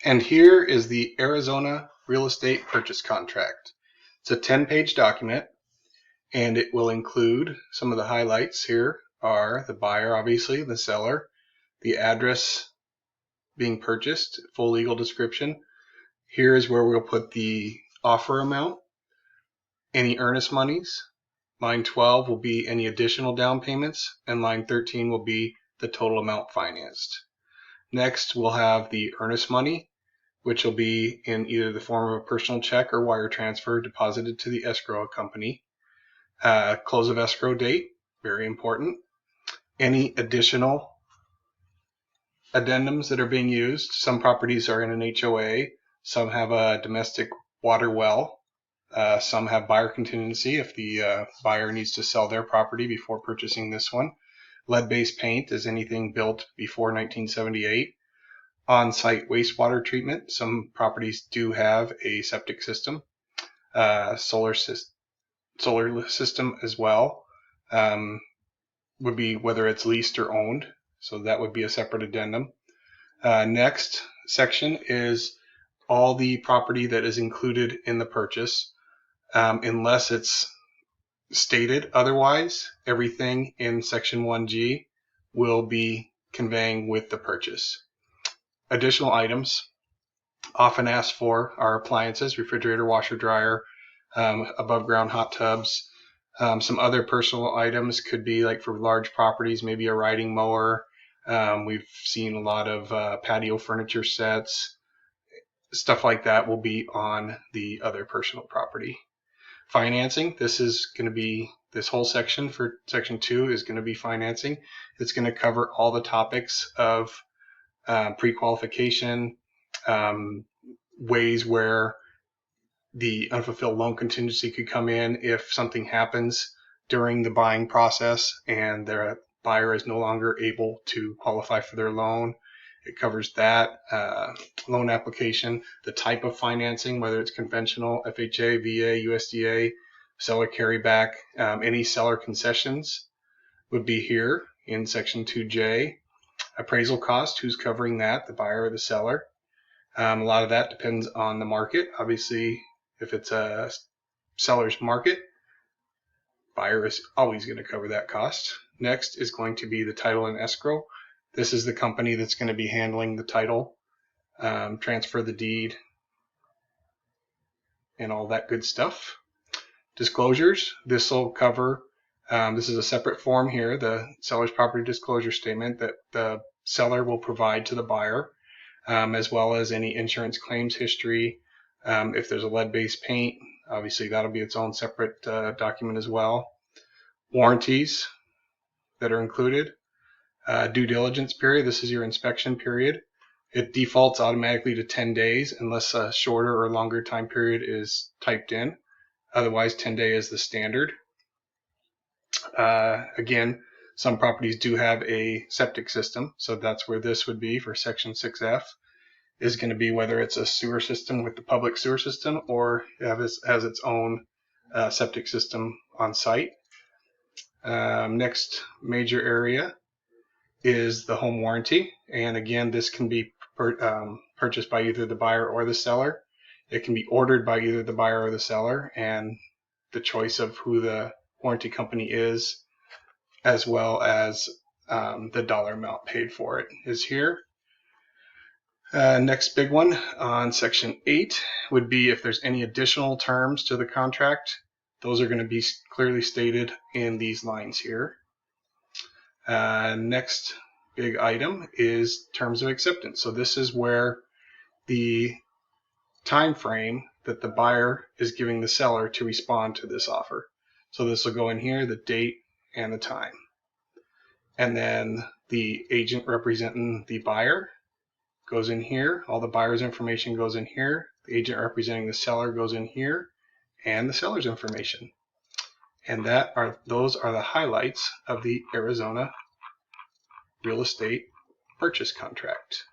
And here is the Arizona real estate purchase contract. It's a 10-page document, and it will include some of the highlights. Here are the buyer, obviously, the seller, the address being purchased, full legal description. Here is where we'll put the offer amount, any earnest monies. Line 12 will be any additional down payments, and line 13 will be the total amount financed. Next, we'll have the earnest money, which will be in either the form of a personal check or wire transfer deposited to the escrow company. Close of escrow date, very important. Any additional addendums that are being used. Some properties are in an HOA, some have a domestic water well, some have buyer contingency if the buyer needs to sell their property before purchasing this one. Lead-based paint is anything built before 1978. On-site wastewater treatment. Some properties do have a septic system. Solar system as well. Would be whether it's leased or owned. So that would be a separate addendum. Next section is all the property that is included in the purchase. Unless it's stated otherwise, everything in section 1G will be conveying with the purchase. Additional items often asked for are appliances, refrigerator, washer, dryer, above ground hot tubs. Some other personal items could be like for large properties, maybe a riding mower. We've seen a lot of patio furniture sets. Stuff like that will be on the other personal property. Financing, this is going to be, this whole section for section 2 is going to be financing. It's going to cover all the topics of pre-qualification, ways where the unfulfilled loan contingency could come in if something happens during the buying process and the buyer is no longer able to qualify for their loan. It covers that. Loan application, the type of financing, whether it's conventional, FHA, VA, USDA, seller carryback, any seller concessions would be here in section 2J. Appraisal cost, who's covering that, the buyer or the seller? A lot of that depends on the market. Obviously, if it's a seller's market, buyer is always going to cover that cost. Next is going to be the title and escrow. This is the company that's going to be handling the title, transfer the deed, and all that good stuff. Disclosures, this will cover, this is a separate form here, the seller's property disclosure statement that the seller will provide to the buyer, as well as any insurance claims history. If there's a lead-based paint, obviously that'll be its own separate document as well. Warranties that are included. Due diligence period, this is your inspection period. It defaults automatically to 10 days unless a shorter or longer time period is typed in. Otherwise, 10 days is the standard. Again, some properties do have a septic system, so that's where this would be for section 6F, is going to be whether it's a sewer system with the public sewer system or has its own septic system on site. Next major area is the home warranty, and again, this can be purchased by either the buyer or the seller. It can be ordered by either the buyer or the seller, and the choice of who the warranty company is, as well as the dollar amount paid for it, is here. Next big one on section 8 would be if there's any additional terms to the contract. Those are going to be clearly stated in these lines here. Next big item is terms of acceptance. So this is where the time frame that the buyer is giving the seller to respond to this offer. So this will go in here, the date and the time. And then the agent representing the buyer goes in here. All the buyer's information goes in here. The agent representing the seller goes in here, and the seller's information. And those are the highlights of the Arizona real estate purchase contract.